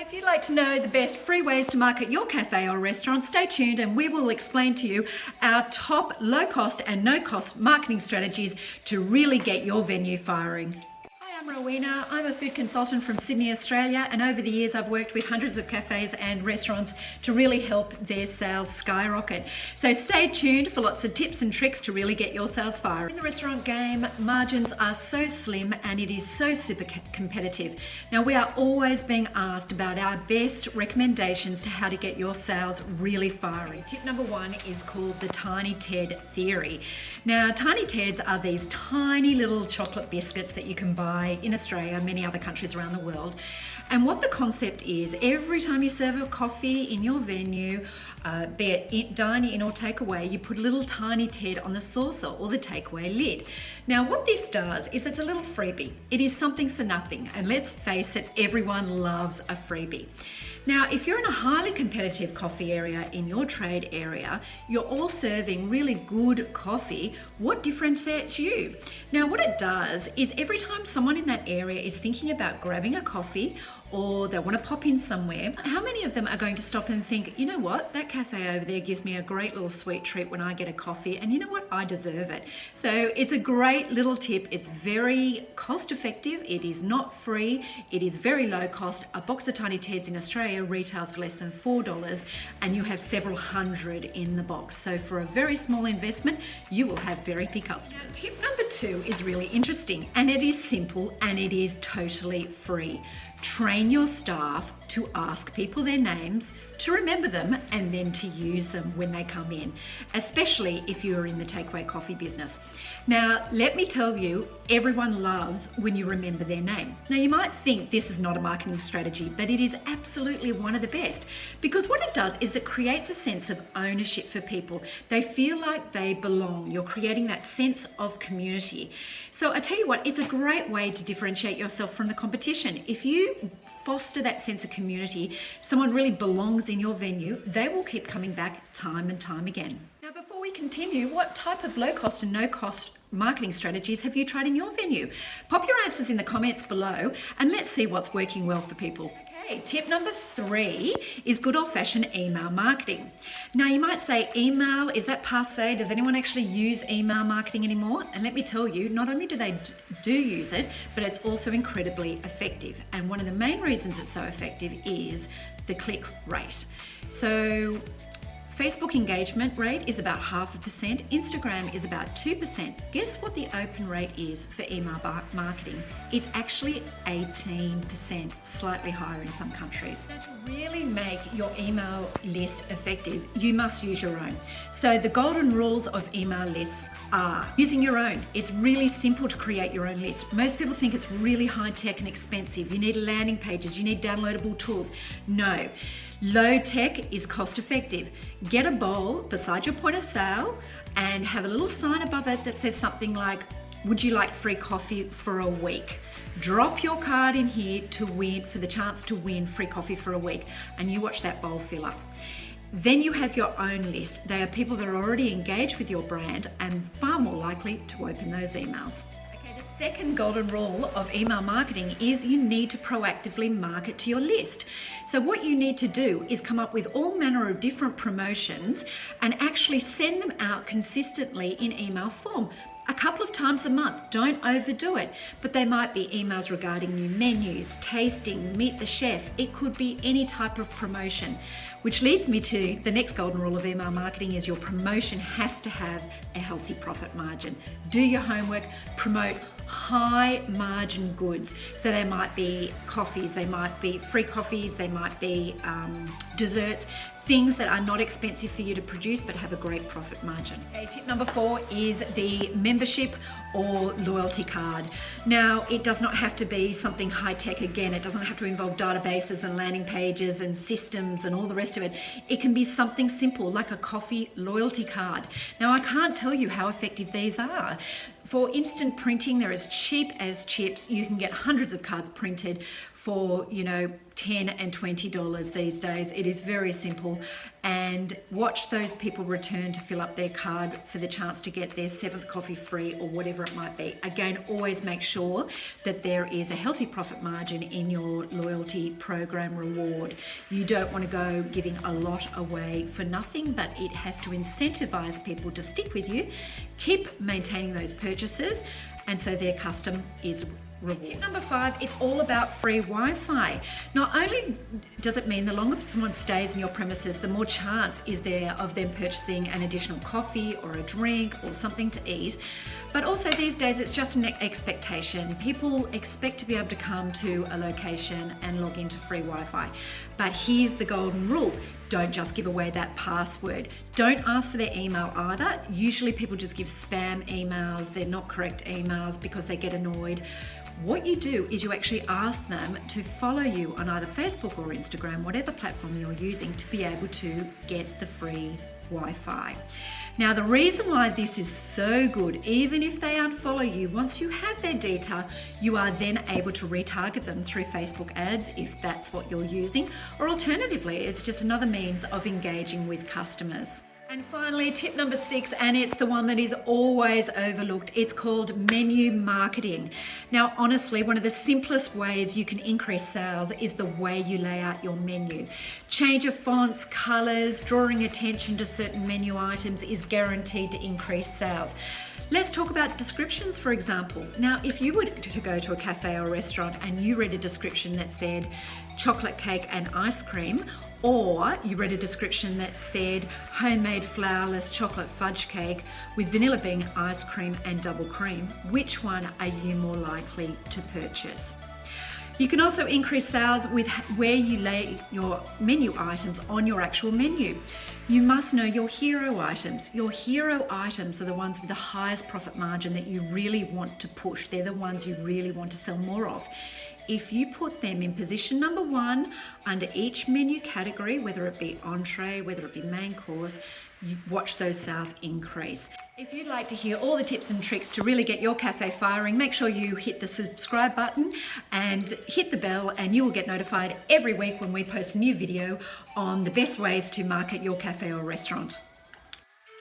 If you'd like to know the best free ways to market your cafe or restaurant, stay tuned and we will explain to you our top low-cost and no-cost marketing strategies to really get your venue firing. Hi, I'm Rowena. I'm a food consultant from Sydney, Australia, and over the years I've worked with hundreds of cafes and restaurants to really help their sales skyrocket. So stay tuned for lots of tips and tricks to really get your sales firing. In the restaurant game, margins are so slim and it is so super competitive. Now we are always being asked about our best recommendations to how to get your sales really firing. Tip number one is called the Tiny Ted theory. Now Tiny Teds are these tiny little chocolate biscuits that you can buy in Australia and many other countries around the world. And what the concept is, every time you serve a coffee in your venue, be it dine-in or takeaway, you put a little Tiny Ted on the saucer or the takeaway lid. Now what this does is it's a little freebie. It is something for nothing, and let's face it, everyone loves a freebie. Now if you're in a highly competitive coffee area in your trade area, you're all serving really good coffee, what differentiates you? Now what it does is every time someone in that area is thinking about grabbing a coffee or they want to pop in somewhere, how many of them are going to stop and think, you know what, that cafe over there gives me a great little sweet treat when I get a coffee, and you know what, I deserve it. So it's a great little tip. It's very cost effective. It is not free. It is very low cost. A box of Tiny Teds in Australia retails for less than $4 and you have several hundred in the box. So for a very small investment, you will have very happy customers. Now, tip number two is really interesting, and it is simple and it is totally free. Train your staff to ask people their names, to remember them, and then to use them when they come in, especially if you're in the takeaway coffee business. Now, let me tell you, everyone loves when you remember their name. Now, you might think this is not a marketing strategy, but it is absolutely one of the best, because what it does is it creates a sense of ownership for people. They feel like they belong. You're creating that sense of community. So I tell you what, it's a great way to differentiate yourself from the competition. If you foster that sense of community, someone really belongs in your venue, they will keep coming back time and time again. Now, before we continue, what type of low cost and no cost marketing strategies have you tried in your venue? Pop your answers in the comments below and let's see what's working well for people. Okay, tip number three is good old-fashioned email marketing. Now you might say, email, is that passé? Does anyone actually use email marketing anymore? And let me tell you, not only do they do use it, but it's also incredibly effective. And one of the main reasons it's so effective is the click rate. So Facebook engagement rate is about 0.5%, Instagram is about 2%. Guess what the open rate is for email marketing? It's actually 18%, slightly higher in some countries. Now, to really make your email list effective, you must use your own. So the golden rules of email lists are using your own. It's really simple to create your own list. Most people think it's really high tech and expensive. You need landing pages, you need downloadable tools. No. Low tech is cost effective. Get a bowl beside your point of sale and have a little sign above it that says something like, would you like free coffee for a week? Drop your card in here to win, for the chance to win free coffee for a week, and you watch that bowl fill up. Then you have your own list. They are people that are already engaged with your brand and far more likely to open those emails. Okay, the second golden rule of email marketing is you need to proactively market to your list. So what you need to do is come up with all manner of different promotions and actually send them out consistently in email form. A couple of times a month, don't overdo it, but they might be emails regarding new menus, tasting, meet the chef. It could be any type of promotion, which leads me to the next golden rule of email marketing is your promotion has to have a healthy profit margin. Do your homework, promote high margin goods. So they might be coffees, they might be free coffees, they might be desserts, things that are not expensive for you to produce but have a great profit margin. Okay, tip number four is the membership or loyalty card. Now, it does not have to be something high tech again. It doesn't have to involve databases and landing pages and systems and all the rest of it. It can be something simple like a coffee loyalty card. Now, I can't tell you how effective these are. For instant printing, they're as cheap as chips. You can get hundreds of cards printed for, you know, $10 and $20 these days. It is very simple. And watch those people return to fill up their card for the chance to get their 7th coffee free or whatever it might be. Again, always make sure that there is a healthy profit margin in your loyalty program reward. You don't want to go giving a lot away for nothing, but it has to incentivize people to stick with you, keep maintaining those purchases, and so their custom is reward. Tip number 5, it's all about free Wi-Fi. Not only does it mean the longer someone stays in your premises, the more chance is there of them purchasing an additional coffee or a drink or something to eat, but also these days it's just an expectation. People expect to be able to come to a location and log into free Wi-Fi. But here's the golden rule. Don't just give away that password. Don't ask for their email either. Usually people just give spam emails. They're not correct emails because they get annoyed. What you do is you actually ask them to follow you on either Facebook or Instagram, whatever platform you're using, to be able to get the free Wi-Fi. Now, the reason why this is so good, even if they unfollow you, once you have their data, you are then able to retarget them through Facebook ads if that's what you're using, or alternatively, it's just another means of engaging with customers. And finally, tip number 6, and it's the one that is always overlooked. It's called menu marketing. Now, honestly, one of the simplest ways you can increase sales is the way you lay out your menu. Change of fonts, colors, drawing attention to certain menu items is guaranteed to increase sales. Let's talk about descriptions, for example. Now, if you were to go to a cafe or restaurant and you read a description that said chocolate cake and ice cream, or you read a description that said homemade flourless chocolate fudge cake with vanilla bean ice cream and double cream, which one are you more likely to purchase? You can also increase sales with where you lay your menu items on your actual menu. You must know your hero items. Your hero items are the ones with the highest profit margin that you really want to push. They're the ones you really want to sell more of. If you put them in position number 1 under each menu category, whether it be entree, whether it be main course, you watch those sales increase. If you'd like to hear all the tips and tricks to really get your cafe firing, make sure you hit the subscribe button and hit the bell, and you will get notified every week when we post a new video on the best ways to market your cafe or restaurant.